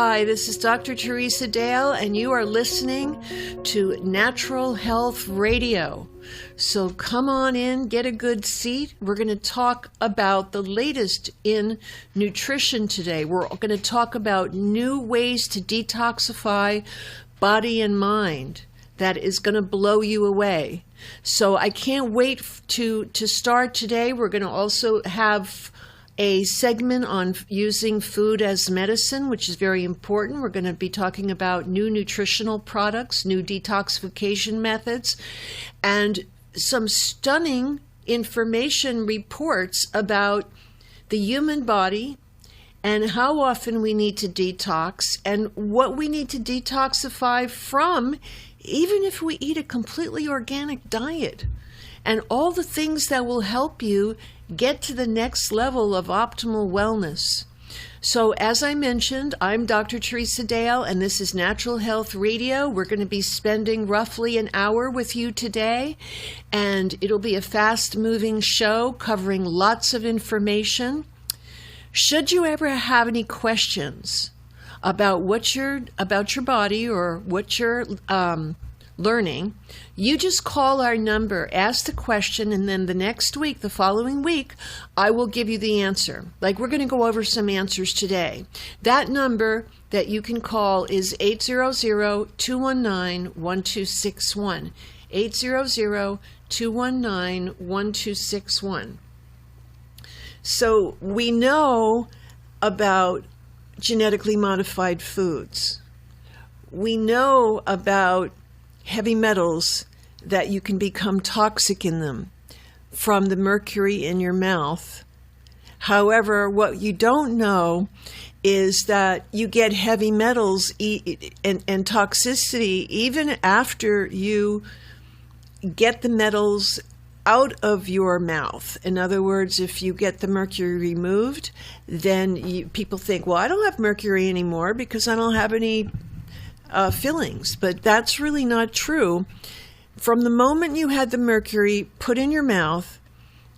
Hi, this is Dr. Teresa Dale, and you are listening to Natural Health Radio. So come on in, get a good seat. We're going to talk about the latest in nutrition today. We're going to talk about new ways to detoxify body and mind that is going to blow you away. So I can't wait to start today. We're going to also have a segment on using food as medicine, which is very important. We're going to be talking about new nutritional products, new detoxification methods, and some stunning information reports about the human body and how often we need to detox and what we need to detoxify from, even if we eat a completely organic diet, and all the things that will help you get to the next level of optimal wellness. So as I mentioned, I'm Dr. Teresa Dale, and this is Natural Health Radio. We're going to be spending roughly an hour with you today, and it'll be a fast-moving show covering lots of information. Should you ever have any questions about your body or what you're learning, you just call our number, ask the question, and then the following week, I will give you the answer. Like, we're going to go over some answers today. That number that you can call is 800-219-1261. 800-219-1261. So we know about genetically modified foods. We know about heavy metals that you can become toxic in them from the mercury in your mouth. However, what you don't know is that you get heavy metals and toxicity even after you get the metals out of your mouth. In other words, if you get the mercury removed, then people think, well, I don't have mercury anymore because I don't have any fillings. But that's really not true. From the moment you had the mercury put in your mouth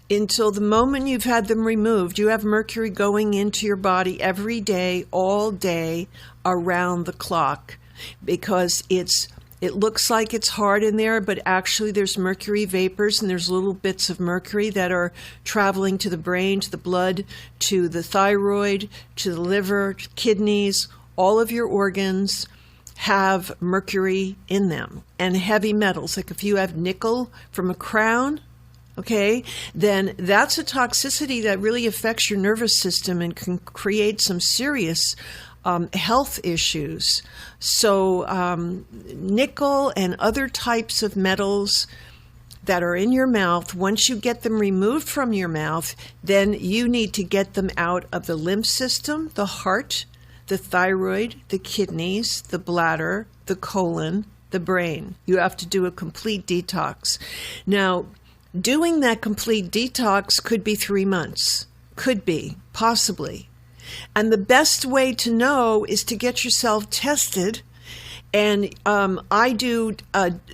until the moment you've had them removed, you have mercury going into your body every day, all day, around the clock, because it looks like it's hard in there, but actually there's mercury vapors, and there's little bits of mercury that are traveling to the brain, to the blood, to the thyroid, to the liver, to kidneys. All of your organs have mercury in them, and heavy metals. Like if you have nickel from a crown, okay, then that's a toxicity that really affects your nervous system and can create some serious health issues. So nickel and other types of metals that are in your mouth, once you get them removed from your mouth, then you need to get them out of the lymph system, the heart, the thyroid, the kidneys, the bladder, the colon, the brain. You have to do a complete detox. Now, doing that complete detox could be 3 months. Could be, possibly. And the best way to know is to get yourself tested. And I do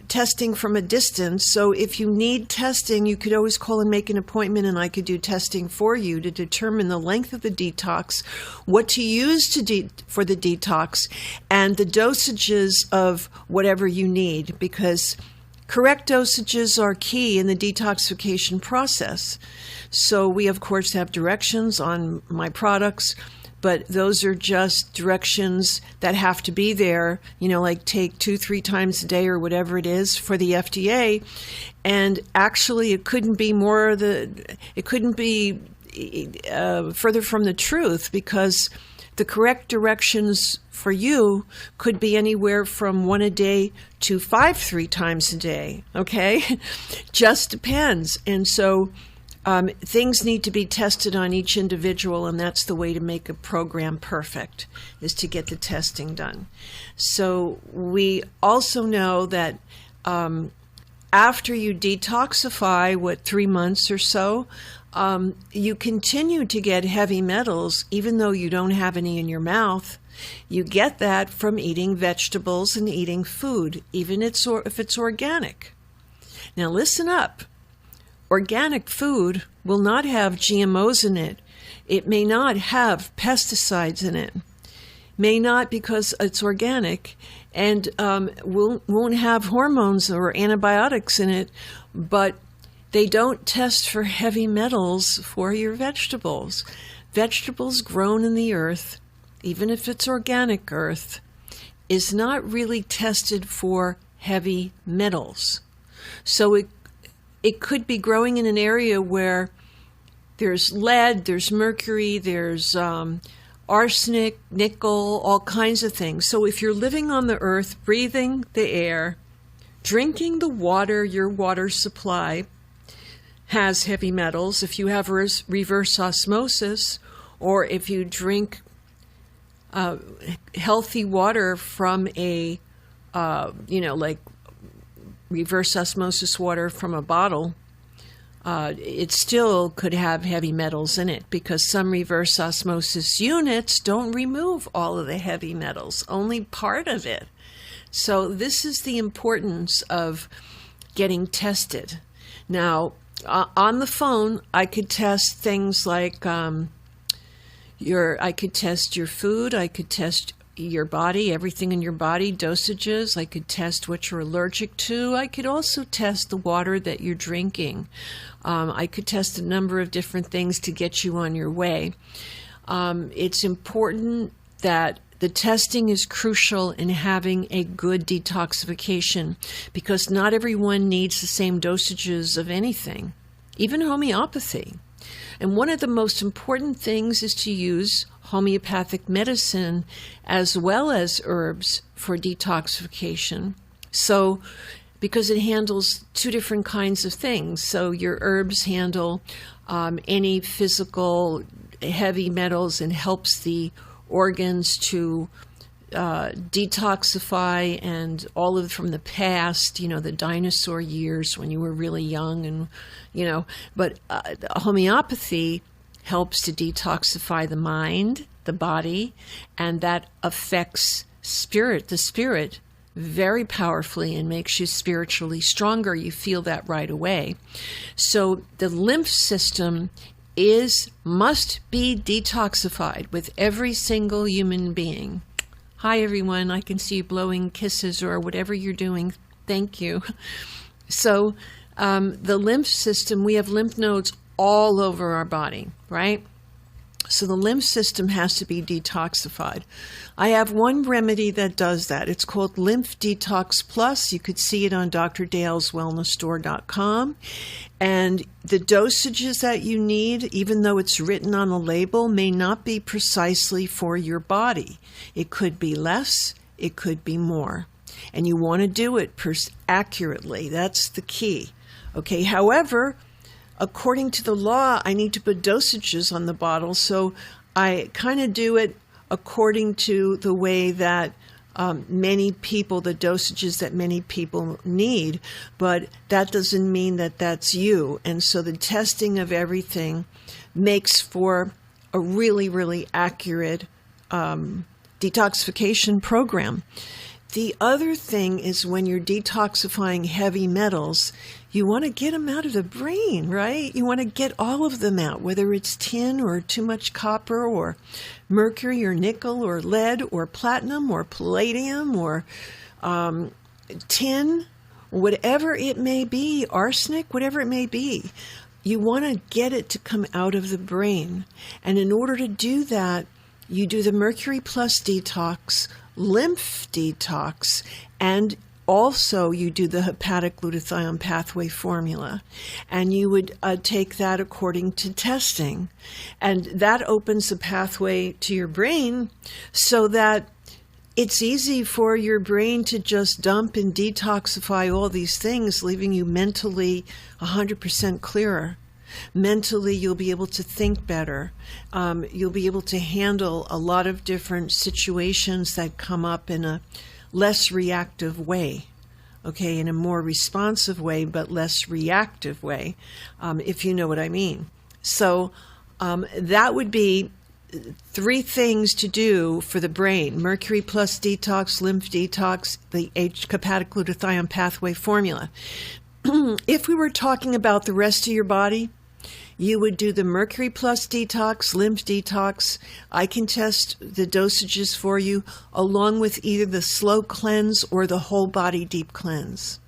testing from a distance. So if you need testing, you could always call and make an appointment, and I could do testing for you to determine the length of the detox, what to use for the detox, and the dosages of whatever you need, because correct dosages are key in the detoxification process. So we, of course, have directions on my products, but those are just directions that have to be there, like take 2-3 times a day or whatever it is for the FDA. And actually, it couldn't be further from the truth, because the correct directions for you could be anywhere from 1 a day to 3 times a day, okay? Just depends. And so things need to be tested on each individual, and that's the way to make a program perfect, is to get the testing done. So we also know that after you detoxify, 3 months or so, you continue to get heavy metals, even though you don't have any in your mouth. You get that from eating vegetables and eating food, even if it's organic. Now listen up. Organic food will not have GMOs in it. It may not have pesticides in it. may not because it's organic, and won't have hormones or antibiotics in it, but they don't test for heavy metals for your vegetables. Vegetables grown in the earth, even if it's organic earth, is not really tested for heavy metals. So it could be growing in an area where there's lead, there's mercury, there's arsenic, nickel, all kinds of things. So if you're living on the earth, breathing the air, drinking the water, your water supply has heavy metals. If you have reverse osmosis, or if you drink healthy water from a, like reverse osmosis water from a bottle, it still could have heavy metals in it, because some reverse osmosis units don't remove all of the heavy metals, only part of it. So this is the importance of getting tested. Now, on the phone, I could test things like I could test your food, I could test your body, everything in your body, dosages. I could test what you're allergic to. I could also test the water that you're drinking. I could test a number of different things to get you on your way. It's important that the testing is crucial in having a good detoxification, because not everyone needs the same dosages of anything, even homeopathy. And one of the most important things is to use homeopathic medicine as well as herbs for detoxification. So, because it handles two different kinds of things. So your herbs handle any physical heavy metals and helps the organs to detoxify, and all of it from the past, the dinosaur years when you were really young, and but homeopathy helps to detoxify the mind, the body, and that affects the spirit very powerfully and makes you spiritually stronger. You feel that right away. So the lymph system must be detoxified with every single human being. Hi, everyone. I can see you blowing kisses or whatever you're doing. Thank you. So the lymph system, we have lymph nodes all over our body, right? So the lymph system has to be detoxified. I have one remedy that does that. It's called Lymph Detox Plus. You could see it on drdaleswellnessstore.com. And the dosages that you need, even though it's written on the label, may not be precisely for your body. It could be less, it could be more. And you want to do it accurately. That's the key. Okay, however, according to the law, I need to put dosages on the bottle, so I kind of do it according to the way that the dosages that many people need, but that doesn't mean that that's you. And so the testing of everything makes for a really, really accurate detoxification program. The other thing is, when you're detoxifying heavy metals, you want to get them out of the brain, right? You want to get all of them out, whether it's tin or too much copper or mercury or nickel or lead or platinum or palladium or tin, whatever it may be, arsenic, whatever it may be. You want to get it to come out of the brain. And in order to do that, you do the Mercury Plus detox, lymph detox, and also you do the hepatic glutathione pathway formula. And you would take that according to testing. And that opens the pathway to your brain so that it's easy for your brain to just dump and detoxify all these things, leaving you mentally 100% clearer. Mentally, you'll be able to think better. You'll be able to handle a lot of different situations that come up in a less reactive way, okay, in a more responsive way, but less reactive way, if you know what I mean. So that would be 3 things to do for the brain: Mercury Plus detox, lymph detox, the hepatic glutathione pathway formula. If we were talking about the rest of your body, You would do the Mercury Plus detox, lymph detox. I can test the dosages for you, along with either the slow cleanse or the whole body deep cleanse.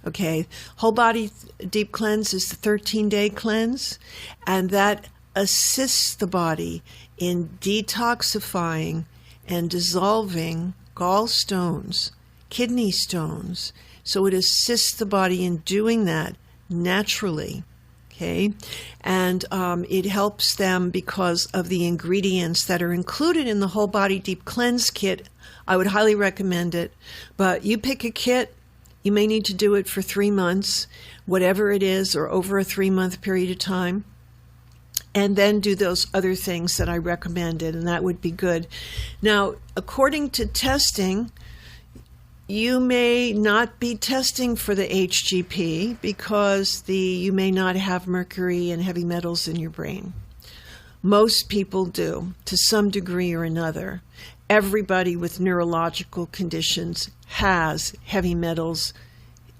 Okay, whole body deep cleanse is the 13-day cleanse, and that assists the body in detoxifying and dissolving gallstones, kidney stones. So it assists the body in doing that naturally. Okay, and it helps them because of the ingredients that are included in the whole body deep cleanse kit. I would highly recommend it, but you pick a kit. You may need to do it for 3 months, whatever it is, or over a 3-month period of time, and then do those other things that I recommended, and that would be good. Now, according to testing, you may not be testing for the HGP because you may not have mercury and heavy metals in your brain. Most people do, to some degree or another. Everybody with neurological conditions has heavy metals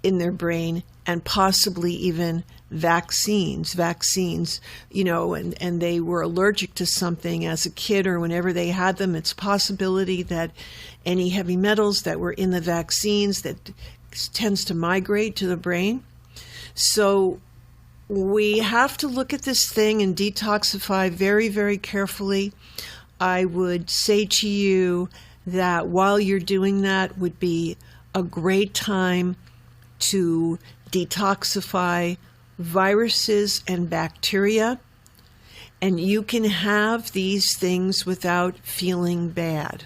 in their brain, and possibly even vaccines, and they were allergic to something as a kid or whenever they had them. It's a possibility that any heavy metals that were in the vaccines that tends to migrate to the brain. So we have to look at this thing and detoxify very, very carefully. I would say to you that while you're doing that would be a great time to detoxify viruses and bacteria, and you can have these things without feeling bad.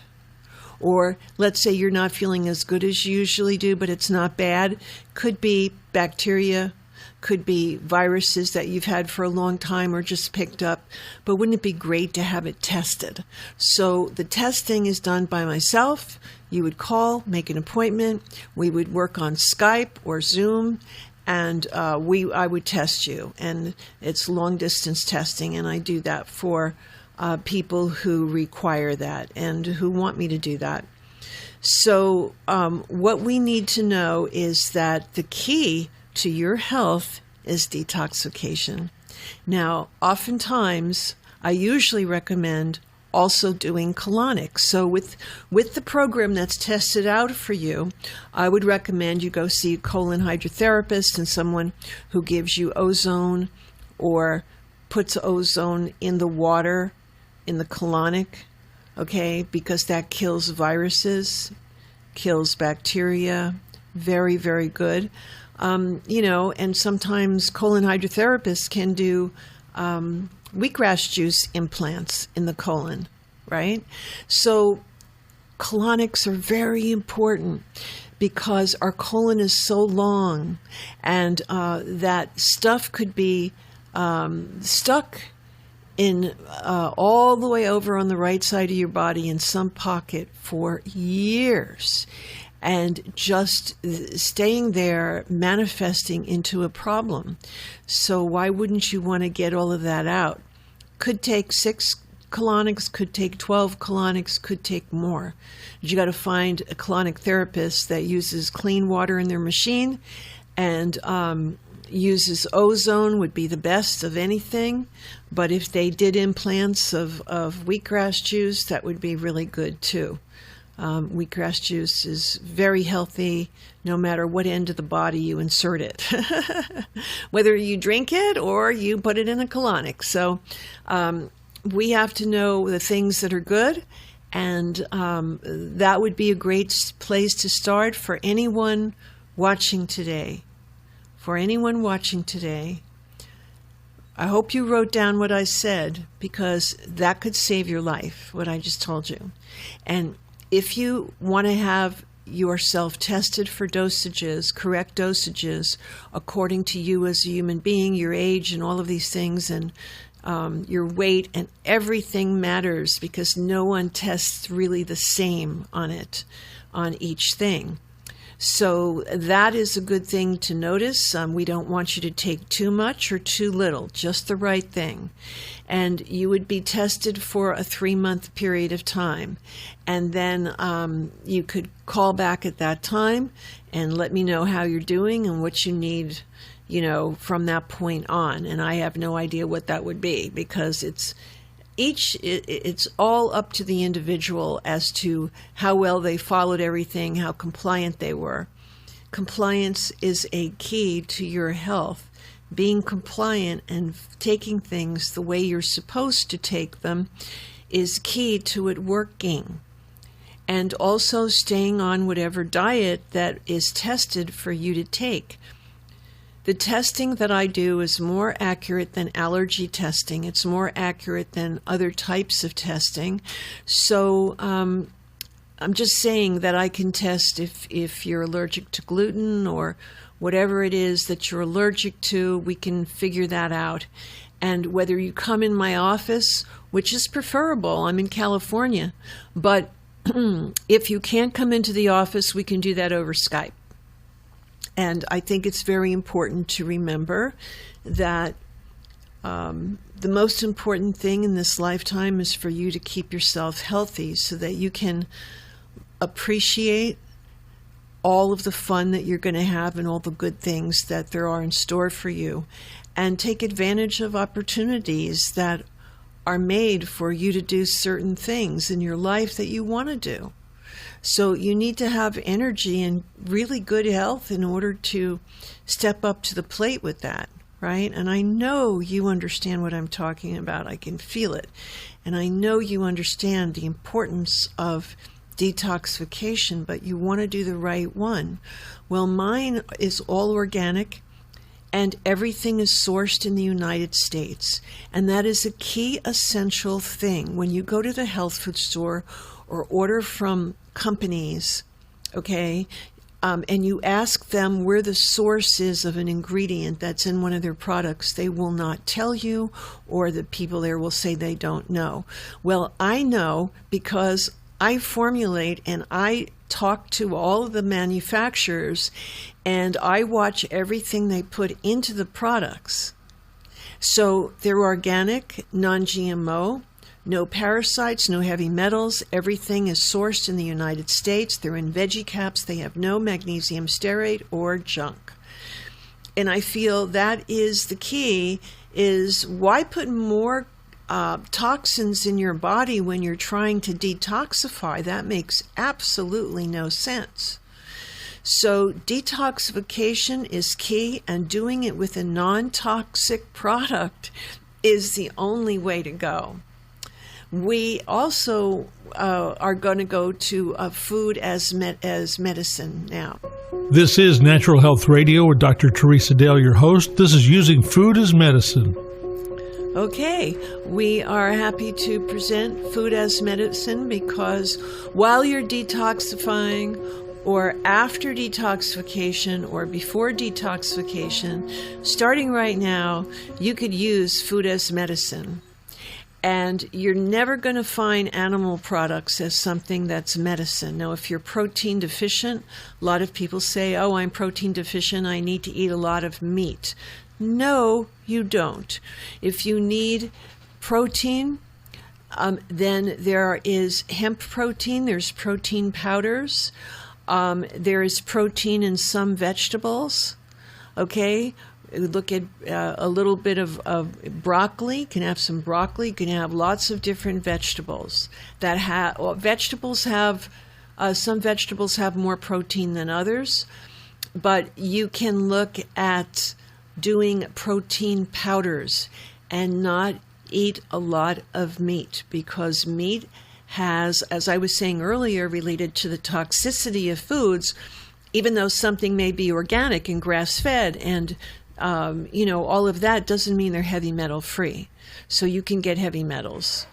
Or let's say you're not feeling as good as you usually do, but it's not bad. Could be bacteria, could be viruses that you've had for a long time or just picked up, but wouldn't it be great to have it tested? So the testing is done by myself. You would call, make an appointment. We would work on Skype or Zoom, and I would test you. And it's long distance testing, and I do that for people who require that and who want me to do that. So what we need to know is that the key to your health is detoxification. Now, oftentimes, I usually recommend also doing colonics. So with the program that's tested out for you, I would recommend you go see a colon hydrotherapist and someone who gives you ozone or puts ozone in the water, in the colonic, okay, because that kills viruses, kills bacteria. Very, very good. And sometimes colon hydrotherapists can do wheatgrass juice implants in the colon, right? So colonics are very important because our colon is so long, and that stuff could be stuck in all the way over on the right side of your body in some pocket for years, and just staying there, manifesting into a problem. So why wouldn't you want to get all of that out? Could take 6 colonics, could take 12 colonics, could take more. You got to find a colonic therapist that uses clean water in their machine and uses ozone would be the best of anything. But if they did implants of wheatgrass juice, that would be really good too. Wheatgrass juice is very healthy no matter what end of the body you insert it, whether you drink it or you put it in a colonic. So we have to know the things that are good, and that would be a great place to start for anyone watching today. For anyone watching today, I hope you wrote down what I said, because that could save your life, what I just told you. And if you want to have yourself tested for dosages, correct dosages, according to you as a human being, your age and all of these things, and your weight, and everything matters, because no one tests really the same on it, on each thing. So that is a good thing to notice. We don't want you to take too much or too little, just the right thing. And you would be tested for a 3-month period of time. And then you could call back at that time and let me know how you're doing and what you need from that point on. And I have no idea what that would be, because it's all up to the individual as to how well they followed everything, how compliant they were. Compliance is a key to your health. Being compliant and taking things the way you're supposed to take them is key to it working. And also staying on whatever diet that is tested for you to take. The testing that I do is more accurate than allergy testing. It's more accurate than other types of testing. So I'm just saying that I can test if you're allergic to gluten or whatever it is that you're allergic to. We can figure that out. And whether you come in my office, which is preferable, I'm in California, but if you can't come into the office, we can do that over Skype. And I think it's very important to remember that the most important thing in this lifetime is for you to keep yourself healthy so that you can appreciate all of the fun that you're going to have and all the good things that there are in store for you, and take advantage of opportunities that are made for you to do certain things in your life that you want to do. So you need to have energy and really good health in order to step up to the plate with that, right? And I know you understand what I'm talking about. I can feel it. And I know you understand the importance of detoxification, but you want to do the right one. Well, mine is all organic, and everything is sourced in the United States. And that is a key essential thing. When you go to the health food store or order from companies, okay, and you ask them where the source is of an ingredient that's in one of their products, they will not tell you, or the people there will say they don't know. Well, I know because I formulate and I talk to all of the manufacturers, and I watch everything they put into the products. So they're organic, non-GMO, no parasites, no heavy metals. Everything is sourced in the United States. They're in veggie caps. They have no magnesium stearate or junk. And I feel that is the key, is why put more toxins in your body when you're trying to detoxify? That makes absolutely no sense. So detoxification is key, and doing it with a non-toxic product is the only way to go. We also are going to go to food as medicine now. This is Natural Health Radio with Dr. Teresa Dale, your host. This is Using Food as Medicine. Okay, we are happy to present food as medicine because while you're detoxifying, or after detoxification, or before detoxification, starting right now, you could use food as medicine. And you're never going to find animal products as something that's medicine. Now, if you're protein deficient, a lot of people say, oh, I'm protein deficient, I need to eat a lot of meat. No, you don't. If you need protein, then there is hemp protein, there's protein powders, there is protein in some vegetables, okay? Look at a little bit of broccoli. You can have some broccoli. You can have lots of different vegetables. Vegetables have some vegetables have more protein than others, but you can look at doing protein powders and not eat a lot of meat, because meat has, as I was saying earlier, related to the toxicity of foods, even though something may be organic and grass-fed and all of that doesn't mean they're heavy metal free. So you can get heavy metals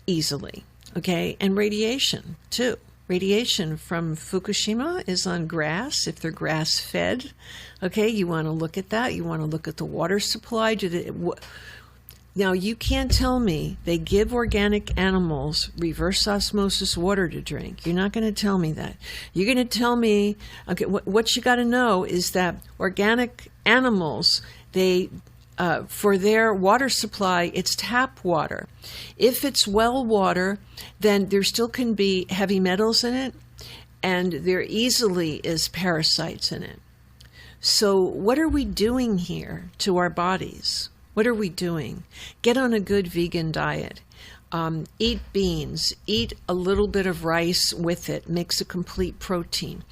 easily, okay? And radiation, too. Radiation from Fukushima is on grass, if they're grass-fed. Okay, you want to look at that. You want to look at the water supply. Now, you can't tell me they give organic animals reverse osmosis water to drink. You're not going to tell me that. You're going to tell me, okay, what you got to know is that organic animals, they for their water supply, it's tap water. If it's well water, then there still can be heavy metals in it, and there easily is parasites in it. So what are we doing here to our bodies? What are we doing? Get on a good vegan diet. Eat beans. Eat a little bit of rice with it. Makes a complete protein.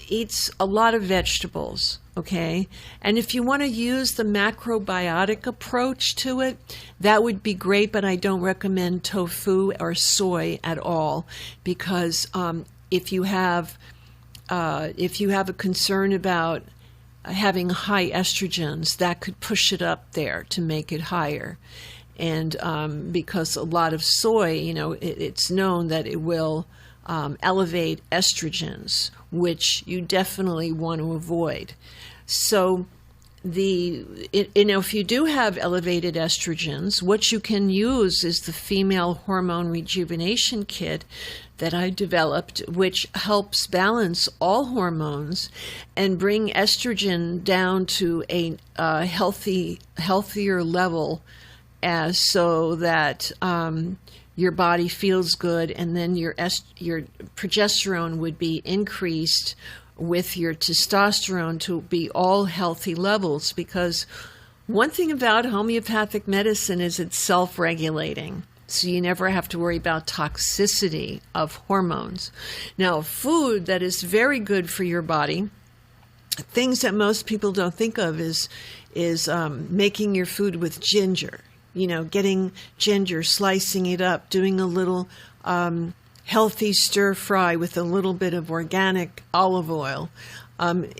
Eats a lot of vegetables, okay? And if you want to use the macrobiotic approach to it, that would be great, but I don't recommend tofu or soy at all, because if you have a concern about having high estrogens, that could push it up there to make it higher. And because a lot of soy, it's known that it will elevate estrogens, which you definitely want to avoid. So if you do have elevated estrogens, what you can use is the female hormone rejuvenation kit that I developed, which helps balance all hormones and bring estrogen down to a healthier level, so that your body feels good, and then your progesterone would be increased with your testosterone to be all healthy levels. Because one thing about homeopathic medicine is it's self-regulating. So you never have to worry about toxicity of hormones. Now, food that is very good for your body, things that most people don't think of is making your food with ginger. Getting ginger, slicing it up, doing a little healthy stir fry with a little bit of organic olive oil. And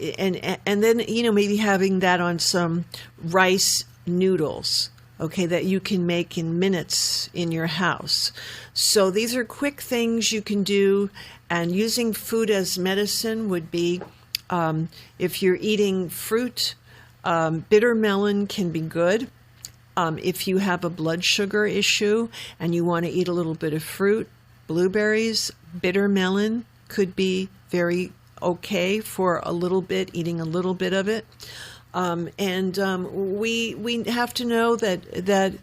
then, maybe having that on some rice noodles, okay, that you can make in minutes in your house. So these are quick things you can do, and using food as medicine would be, if you're eating fruit, bitter melon can be good. If you have a blood sugar issue and you want to eat a little bit of fruit, blueberries, bitter melon could be very okay for a little bit, eating a little bit of it. We have to know that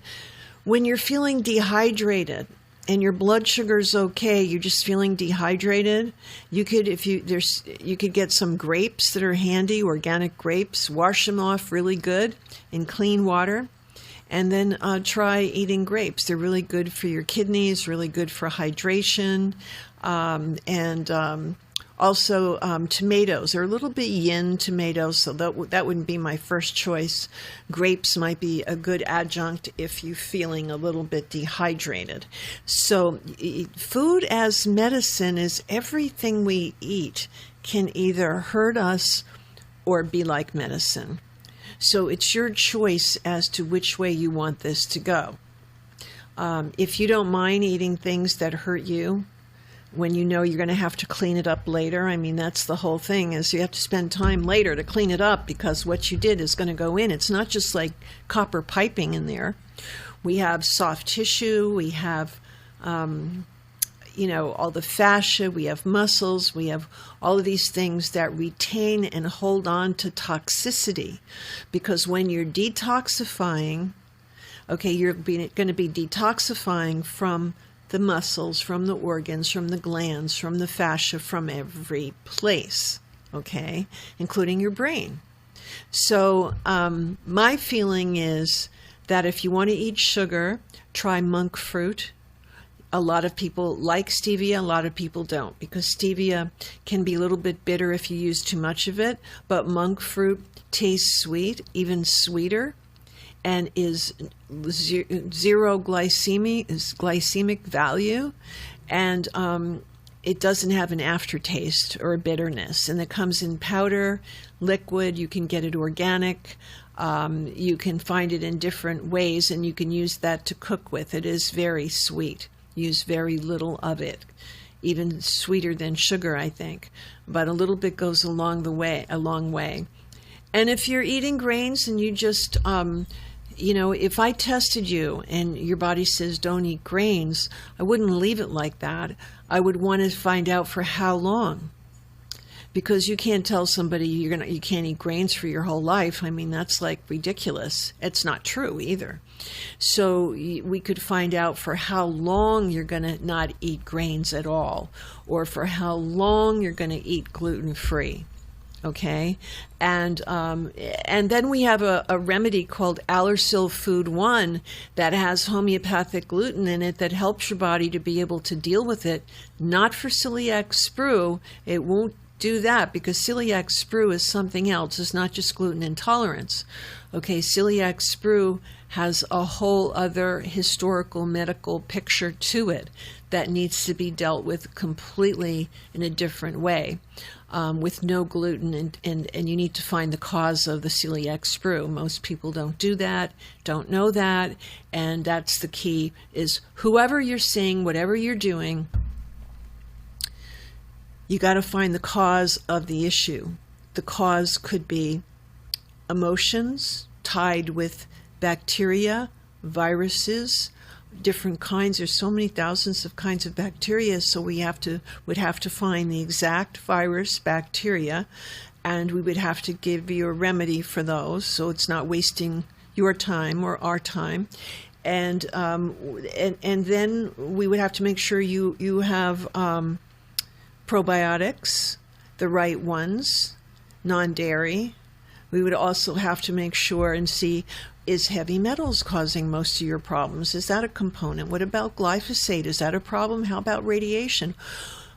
when you're feeling dehydrated and your blood sugar's okay, you're just feeling dehydrated, you could get some grapes that are handy, organic grapes, wash them off really good in clean water, and then try eating grapes. They're really good for your kidneys, really good for hydration, and also tomatoes. They're a little bit yin tomatoes, so that wouldn't be my first choice. Grapes might be a good adjunct if you're feeling a little bit dehydrated. So food as medicine is everything we eat can either hurt us or be like medicine. So it's your choice as to which way you want this to go. If you don't mind eating things that hurt you, when you know you're going to have to clean it up later, I mean, that's the whole thing, is you have to spend time later to clean it up, because what you did is going to go in. It's not just like copper piping in there. We have soft tissue, we have all the fascia, we have muscles, we have all of these things that retain and hold on to toxicity. Because when you're detoxifying, okay, you're going to be detoxifying from the muscles, from the organs, from the glands, from the fascia, from every place, okay, including your brain. So my feeling is that if you want to eat sugar, try monk fruit. A lot of people like stevia, a lot of people don't, because stevia can be a little bit bitter if you use too much of it, but monk fruit tastes sweet, even sweeter, and is zero glycemic value, and it doesn't have an aftertaste or a bitterness, and it comes in powder, liquid. You can get it organic. You can find it in different ways, and you can use that to cook with. It is very sweet. Use very little of it, even sweeter than sugar, I think. But a little bit goes a long way. And if you're eating grains and you just, if I tested you and your body says don't eat grains, I wouldn't leave it like that. I would want to find out for how long. Because you can't tell somebody you can't eat grains for your whole life. I mean, that's like ridiculous. It's not true either. So we could find out for how long you're going to not eat grains at all, or for how long you're going to eat gluten-free. Okay, and then we have a remedy called Allersil Food 1 that has homeopathic gluten in it that helps your body to be able to deal with it. Not for celiac sprue. It won't do that because celiac sprue is something else. It's not just gluten intolerance. Okay, celiac sprue has a whole other historical medical picture to it that needs to be dealt with completely in a different way. With no gluten, and you need to find the cause of the celiac sprue. Most people don't do that, don't know that, and that's the key, is whoever you're seeing, whatever you're doing, you got to find the cause of the issue. The cause could be emotions tied with bacteria, viruses, different kinds. There's so many thousands of kinds of bacteria, so would have to find the exact virus, bacteria, and we would have to give you a remedy for those, so it's not wasting your time or our time. And then we would have to make sure you have probiotics, the right ones, non-dairy. We would also have to make sure and see, is heavy metals causing most of your problems? Is that a component? What about glyphosate? Is that a problem? How about radiation?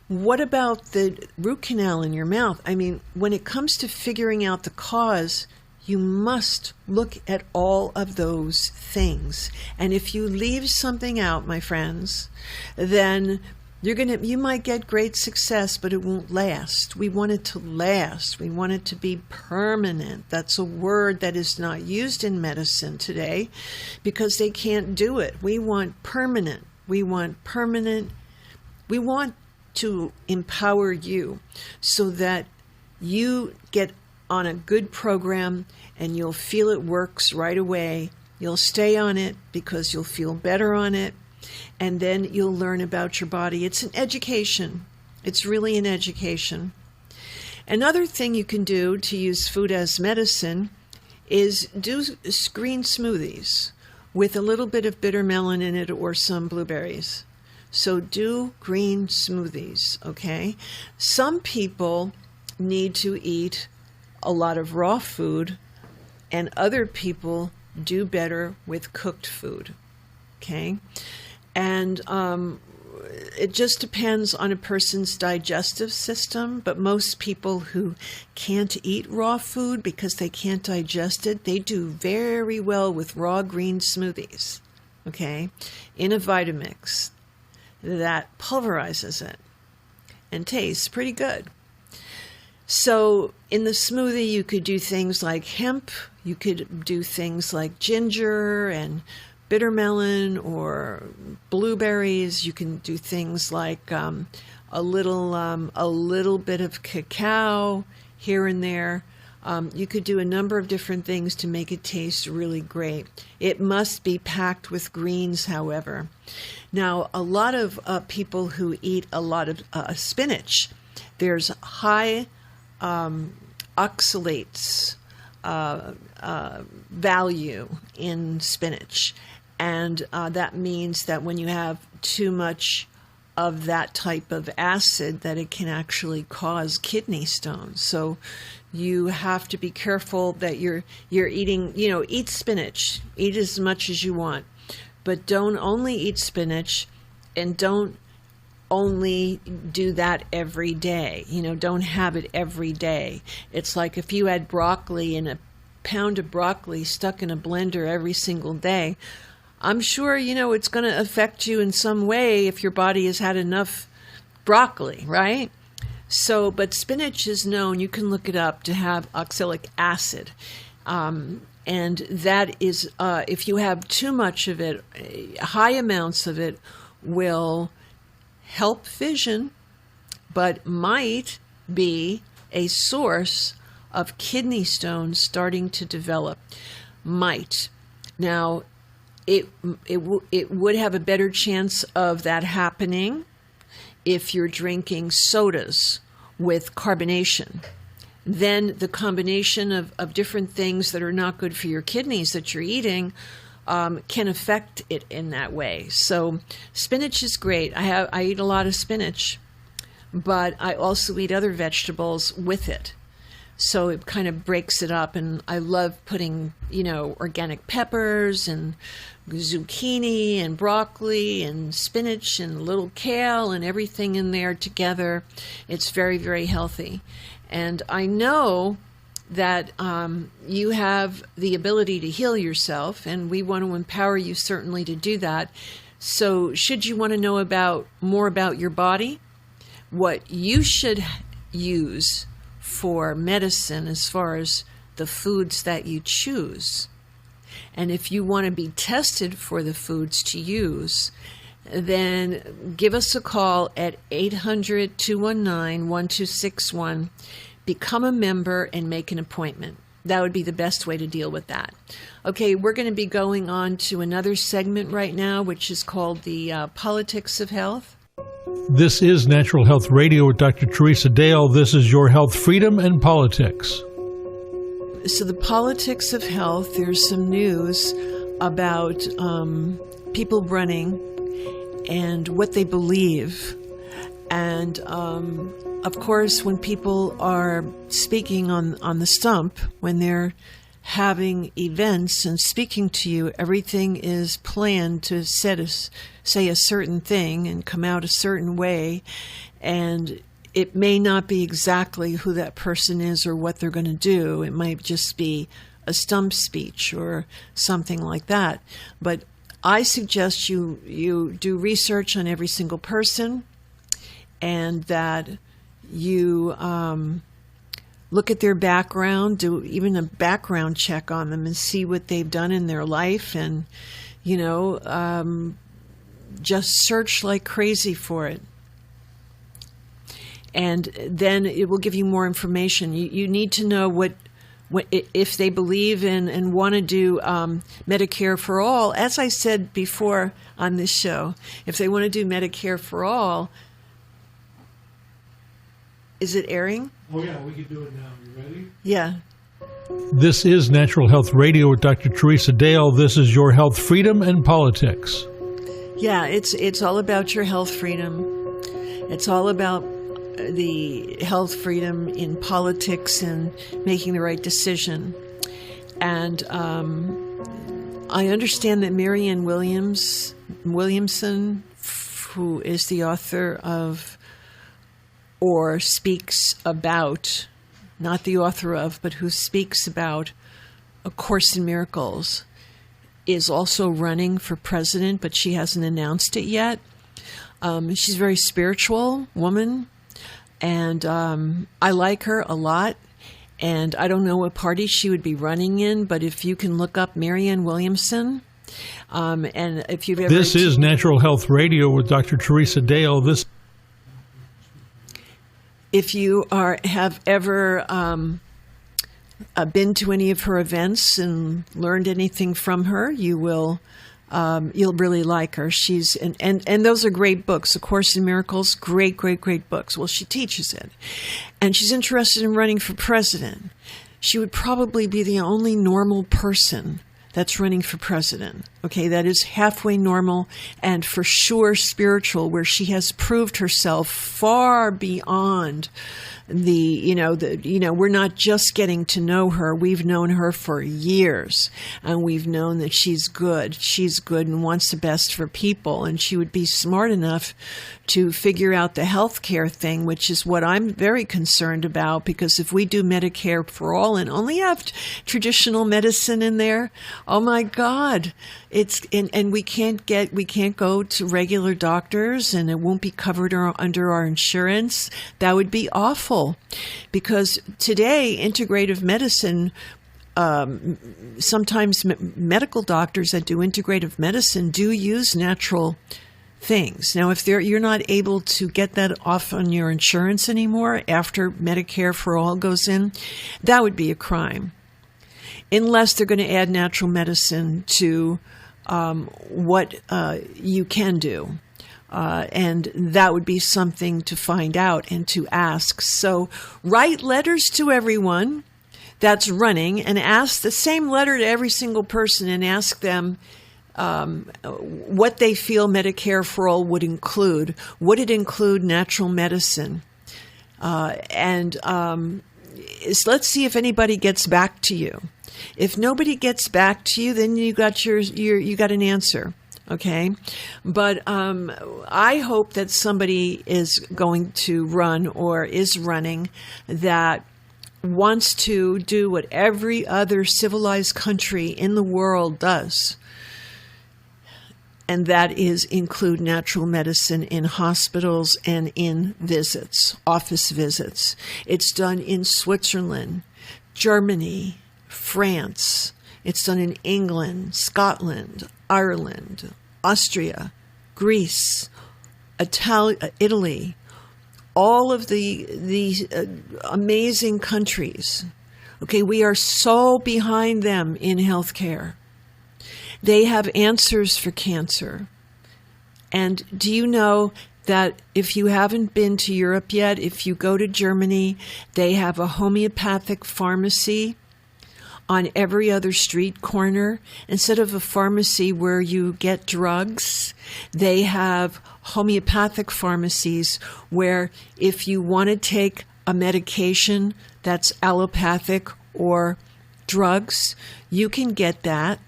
What about the root canal in your mouth? I mean, when it comes to figuring out the cause, you must look at all of those things. And if you leave something out, my friends, then you might get great success, but it won't last. We want it to last. We want it to be permanent. That's a word that is not used in medicine today because they can't do it. We want permanent. We want permanent. We want to empower you so that you get on a good program and you'll feel it works right away. You'll stay on it because you'll feel better on it. And then you'll learn about your body. It's an education. It's really an education. Another thing you can do to use food as medicine is do green smoothies with a little bit of bitter melon in it or some blueberries. So do green smoothies, okay? Some people need to eat a lot of raw food, and other people do better with cooked food, okay? And it just depends on a person's digestive system, but most people who can't eat raw food because they can't digest it, they do very well with raw green smoothies, okay, in a Vitamix that pulverizes it and tastes pretty good. So in the smoothie, you could do things like hemp, you could do things like ginger and bitter melon or blueberries. You can do things like a little bit of cacao here and there. You could do a number of different things to make it taste really great. It must be packed with greens, however. Now, a lot of people who eat a lot of spinach, there's high oxalates value in spinach. And that means that when you have too much of that type of acid, that it can actually cause kidney stones. So you have to be careful that you're eating, eat spinach, eat as much as you want, but don't only eat spinach and don't only do that every day. Don't have it every day. It's like if you had broccoli and a pound of broccoli stuck in a blender every single day, I'm sure, it's going to affect you in some way if your body has had enough broccoli, right? So, but spinach is known, you can look it up, to have oxalic acid. And that is, if you have too much of it, high amounts of it will help vision, but might be a source of kidney stones starting to develop. Might. Now, it would have a better chance of that happening if you're drinking sodas with carbonation. Then the combination of different things that are not good for your kidneys that you're eating can affect it in that way. So spinach is great. I eat a lot of spinach, but I also eat other vegetables with it. So it kind of breaks it up, and I love putting, organic peppers and zucchini and broccoli and spinach and little kale and everything in there together. It's very, very healthy. And I know that you have the ability to heal yourself, and we want to empower you certainly to do that. So should you want to know more about your body, what you should use for medicine as far as the foods that you choose, and if you want to be tested for the foods to use, then give us a call at 800-219-1261. Become a member and make an appointment. That would be the best way to deal with that. Okay, we're going to be going on to another segment right now, which is called the Politics of Health. This is Natural Health Radio with Dr. Teresa Dale. This is your health, freedom, and politics. So the politics of health, there's some news about people running and what they believe. And, of course, when people are speaking on the stump, when they're having events and speaking to you, everything is planned to say a certain thing and come out a certain way, and it may not be exactly who that person is or what they're going to do. It might just be a stump speech or something like that. But I suggest you do research on every single person, and that you look at their background, do even a background check on them and see what they've done in their life, and, just search like crazy for it. And then it will give you more information. You need to know what if they believe in and want to do Medicare for all. As I said before on this show, if they want to do Medicare for all, is it airing? Oh, yeah, we can do it now. You ready? Yeah. This is Natural Health Radio with Dr. Teresa Dale. This is your health, freedom, and politics. Yeah, it's all about your health freedom. It's all about the health freedom in politics and making the right decision. And I understand that Marianne Williamson, who is the author of, or speaks about, not the author of, but who speaks about A Course in Miracles, is also running for president, but she hasn't announced it yet. She's a very spiritual woman, and I like her a lot. And I don't know what party she would be running in, but if you can look up Marianne Williamson, and if you've ever... This is Natural Health Radio with Dr. Teresa Dale. If you have ever been to any of her events and learned anything from her, you'll really like her. She's and those are great books. A Course in Miracles, great books. Well, she teaches it, and she's interested in running for president. She would probably be the only normal person that's running for president. Okay, that is halfway normal and for sure spiritual, where she has proved herself far beyond we're not just getting to know her. We've known her for years, and we've known that she's good. She's good and wants the best for people, and she would be smart enough to figure out the healthcare thing, which is what I'm very concerned about, because if we do Medicare for all and only have traditional medicine in there, oh my God, and we can't go to regular doctors, and it won't be covered under our insurance. That would be awful, because today integrative medicine, sometimes medical doctors that do integrative medicine do use natural things. Now, if you're not able to get that off on your insurance anymore after Medicare for all goes in, that would be a crime, unless they're going to add natural medicine to what you can do. And that would be something to find out and to ask. So write letters to everyone that's running and ask the same letter to every single person and ask them what they feel Medicare for all would include. Would it include natural medicine? And let's see if anybody gets back to you. If nobody gets back to you, then you got you got an answer. Okay, but I hope that somebody is going to run or is running that wants to do what every other civilized country in the world does, and that is include natural medicine in hospitals and in visits, office visits. It's done in Switzerland, Germany, France. It's done in England, Scotland, Ireland, Austria, Greece, Italy, all of the amazing countries. Okay, we are so behind them in healthcare. They have answers for cancer. And do you know that if you haven't been to Europe yet, if you go to Germany, they have a homeopathic pharmacy on every other street corner. Instead of a pharmacy where you get drugs, they have homeopathic pharmacies where if you want to take a medication that's allopathic or drugs, you can get that.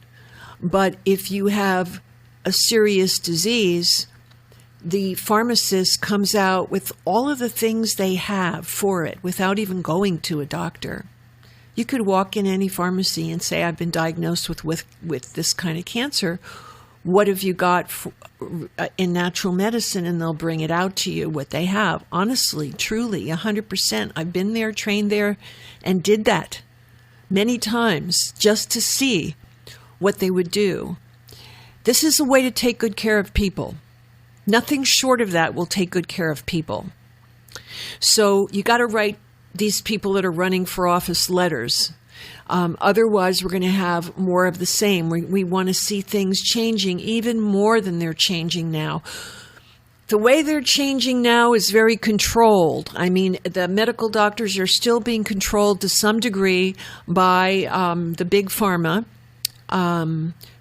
But if you have a serious disease, the pharmacist comes out with all of the things they have for it without even going to a doctor. You could walk in any pharmacy and say, I've been diagnosed with this kind of cancer. What have you got in natural medicine? And they'll bring it out to you, what they have. Honestly, truly, 100%. I've been there, trained there, and did that many times just to see what they would do. This is a way to take good care of people. Nothing short of that will take good care of people. So you got to write these people that are running for office letters. Otherwise, we're going to have more of the same. We want to see things changing even more than they're changing now. The way they're changing now is very controlled. I mean, the medical doctors are still being controlled to some degree by the big pharma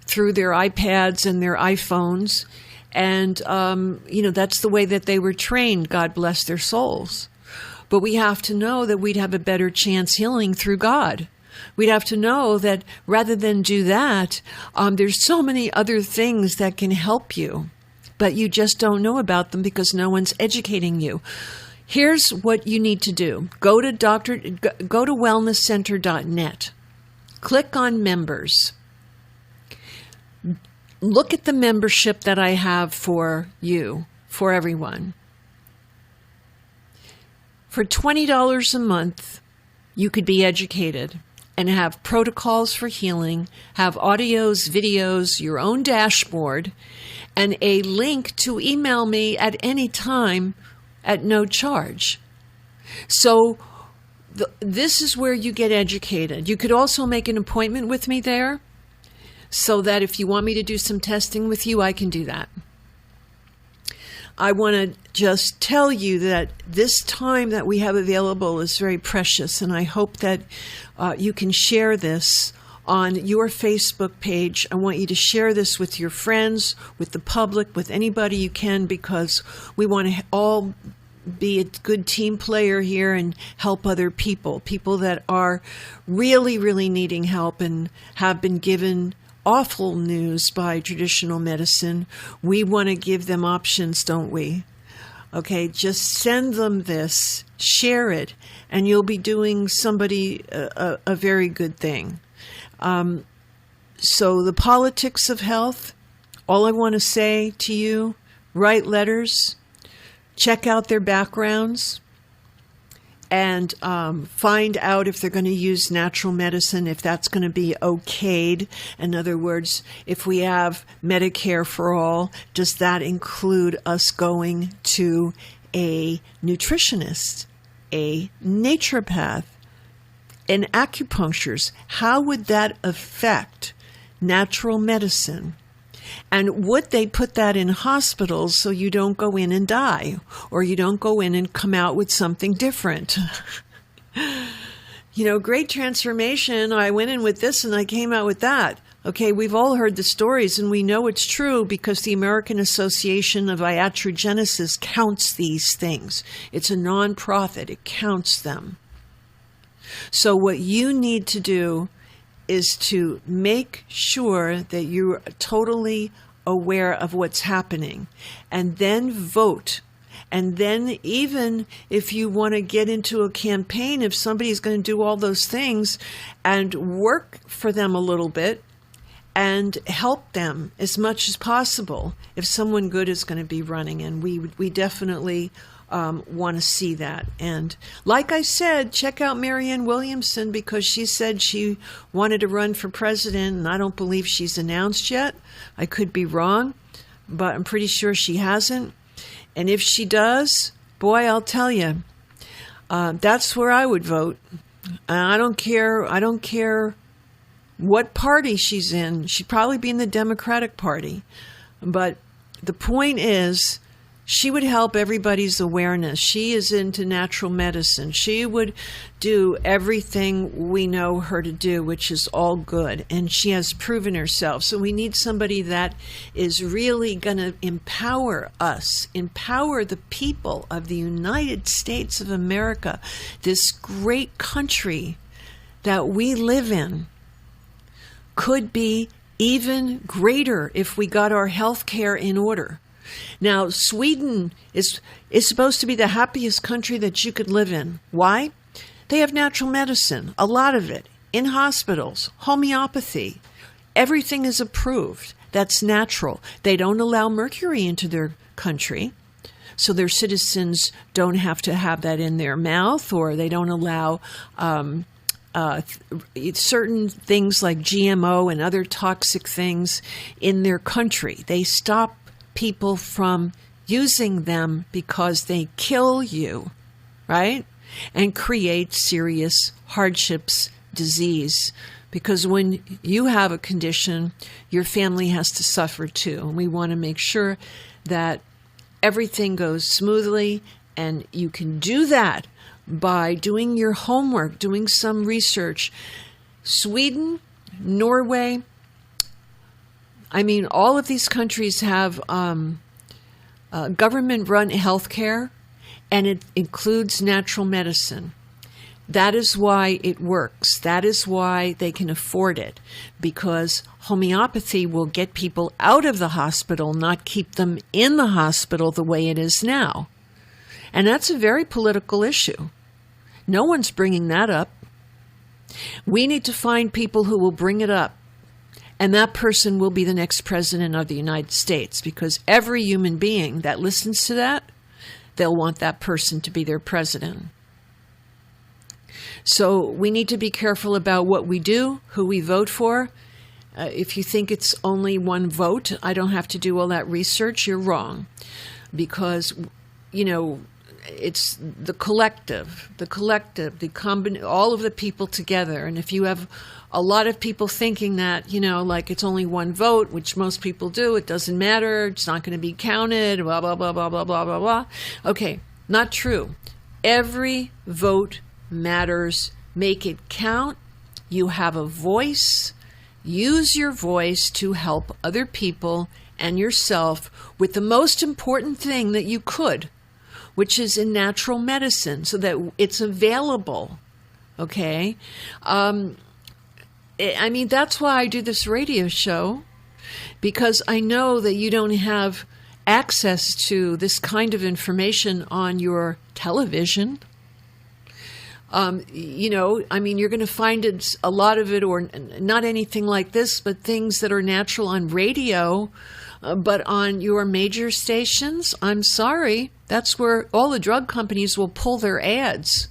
through their iPads and their iPhones. And, that's the way that they were trained. God bless their souls. But we have to know that we'd have a better chance healing through God. We'd have to know that rather than do that, there's so many other things that can help you, but you just don't know about them because no one's educating you. Here's what you need to do. Go to wellnesscenter.net. Click on members. Look at the membership that I have for you, for everyone. For $20 a month, you could be educated and have protocols for healing, have audios, videos, your own dashboard, and a link to email me at any time at no charge. So this is where you get educated. You could also make an appointment with me there so that if you want me to do some testing with you, I can do that. I want to just tell you that this time that we have available is very precious, and I hope that you can share this on your Facebook page. I want you to share this with your friends, with the public, with anybody you can, because we want to all be a good team player here and help other people that are really, really needing help and have been given awful news by traditional medicine. We want to give them options, don't we? Okay, just send them this, share it, and you'll be doing somebody a very good thing. So the politics of health, all I want to say to you, write letters, check out their backgrounds, and find out if they're going to use natural medicine, if that's going to be okayed. In other words, if we have Medicare for all, does that include us going to a nutritionist, a naturopath, an acupuncturist? How would that affect natural medicine? And would they put that in hospitals so you don't go in and die, or you don't go in and come out with something different? Great transformation. I went in with this and I came out with that. Okay, we've all heard the stories and we know it's true because the American Association of Iatrogenesis counts these things. It's a nonprofit. It counts them. So what you need to do is to make sure that you're totally aware of what's happening, and then vote. And then even if you want to get into a campaign, if somebody's going to do all those things, and work for them a little bit and help them as much as possible if someone good is going to be running. And we definitely want to see that. And like I said, check out Marianne Williamson, because she said she wanted to run for president, and I don't believe she's announced yet. I could be wrong, but I'm pretty sure she hasn't. And if she does, boy, I'll tell you, that's where I would vote. I don't care what party she's in. She'd probably be in the Democratic Party. But the point is, she would help everybody's awareness. She is into natural medicine. She would do everything we know her to do, which is all good. And she has proven herself. So we need somebody that is really going to empower us, empower the people of the United States of America, this great country that we live in. Could be even greater if we got our health care in order. Now, Sweden is supposed to be the happiest country that you could live in. Why? They have natural medicine, a lot of it, in hospitals, homeopathy. Everything is approved. That's natural. They don't allow mercury into their country, so their citizens don't have to have that in their mouth, or they don't allow certain things like GMO and other toxic things in their country. They stop people from using them because they kill you, right? And create serious hardships, disease. Because when you have a condition, your family has to suffer too. And we want to make sure that everything goes smoothly, and you can do that by doing your homework, doing some research. Sweden, Norway, all of these countries have government-run health care, and it includes natural medicine. That is why it works. That is why they can afford it, because homeopathy will get people out of the hospital, not keep them in the hospital the way it is now. And that's a very political issue. No one's bringing that up. We need to find people who will bring it up. And that person will be the next president of the United States, because every human being that listens to that, they'll want that person to be their president. So we need to be careful about what we do, who we vote for. If you think it's only one vote, I don't have to do all that research, you're wrong. Because, it's the collective, all of the people together. And if you have a lot of people thinking that, like it's only one vote, which most people do, it doesn't matter, it's not going to be counted, blah, blah, blah, blah, blah, blah, blah, blah. Okay, not true. Every vote matters. Make it count. You have a voice. Use your voice to help other people and yourself with the most important thing that you could, which is in natural medicine, so that it's available, okay? That's why I do this radio show, because I know that you don't have access to this kind of information on your television. You're going to find a lot of it, or not anything like this, but things that are natural on radio. But on your major stations, I'm sorry, that's where all the drug companies will pull their ads.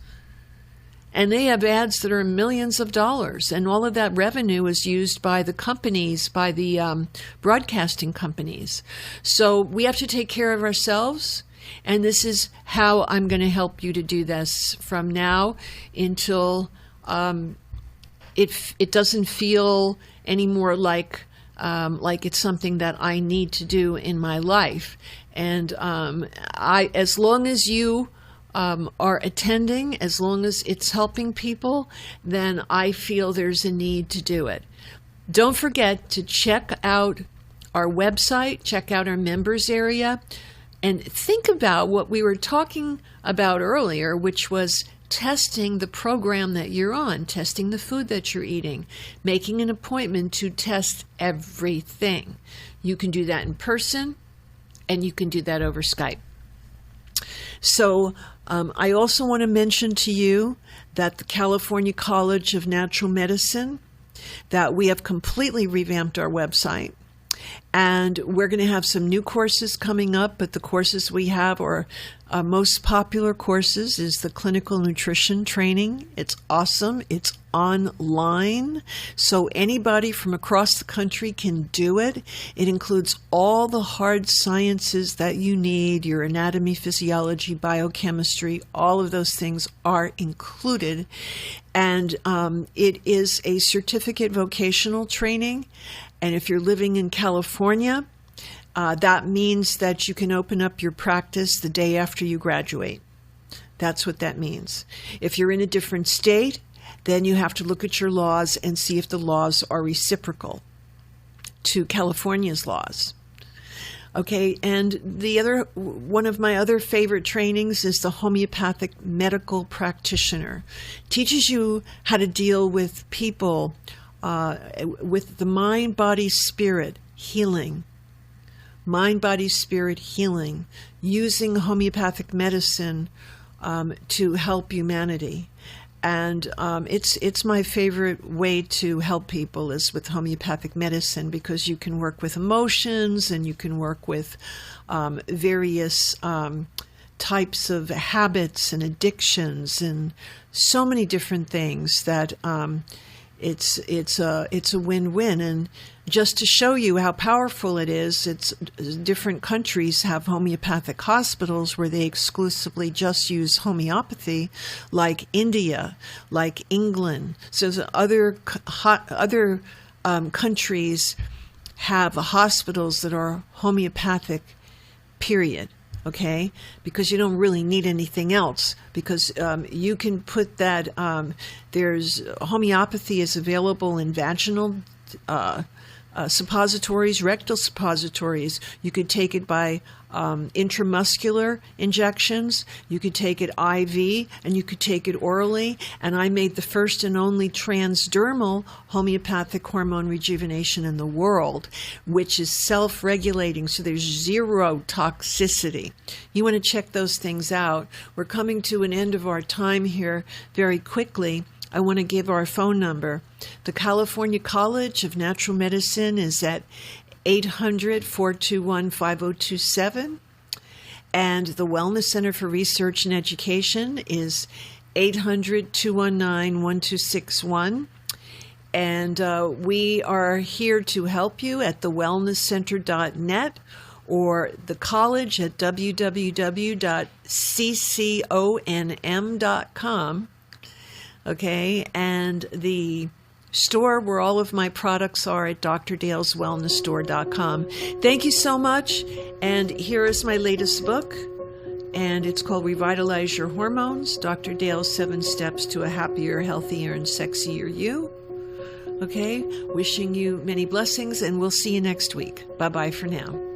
And they have ads that are millions of dollars. And all of that revenue is used by the companies, by the broadcasting companies. So we have to take care of ourselves. And this is how I'm going to help you to do this from now until it doesn't feel anymore like it's something that I need to do in my life. And as long as you are attending, as long as it's helping people, then I feel there's a need to do it. Don't forget to check out our website, check out our members area, and think about what we were talking about earlier, which was testing the program that you're on, testing the food that you're eating, making an appointment to test everything. You can do that in person, and you can do that over Skype. So I also want to mention to you that the California College of Natural Medicine, that we have completely revamped our website. And we're going to have some new courses coming up, but the courses we have, or most popular courses, is the clinical nutrition training. It's awesome. It's online, so anybody from across the country can do it. It includes all the hard sciences that you need, your anatomy, physiology, biochemistry, all of those things are included. And it is a certificate vocational training. And if you're living in California, that means that you can open up your practice the day after you graduate. That's what that means. If you're in a different state, then you have to look at your laws and see if the laws are reciprocal to California's laws. Okay, and one of my other favorite trainings is the homeopathic medical practitioner. Teaches you how to deal with people with the mind, body, spirit healing. Mind, body, spirit healing, using homeopathic medicine to help humanity. And it's my favorite way to help people is with homeopathic medicine, because you can work with emotions and you can work with various types of habits and addictions and so many different things that it's a win-win. And just to show you how powerful it is, different countries have homeopathic hospitals where they exclusively just use homeopathy, like India, like England. So other countries have hospitals that are homeopathic, period. Okay, because you don't really need anything else, because you can put that, there's homeopathy is available in vaginal suppositories, rectal suppositories. You could take it by intramuscular injections. You could take it IV, and you could take it orally. And I made the first and only transdermal homeopathic hormone rejuvenation in the world, which is self-regulating, so there's zero toxicity. You want to check those things out. We're coming to an end of our time here very quickly. I want to give our phone number. The California College of Natural Medicine is at 800-421-5027. And the Wellness Center for Research and Education is 800-219-1261. And we are here to help you at thewellnesscenter.net or the college at www.cconm.com. Okay, and the store where all of my products are at drdaleswellnessstore.com. Thank you so much, and here is my latest book, and it's called Revitalize Your Hormones, Dr. Dale's 7 Steps to a Happier, Healthier, and Sexier You. Okay, wishing you many blessings, and we'll see you next week. Bye-bye for now.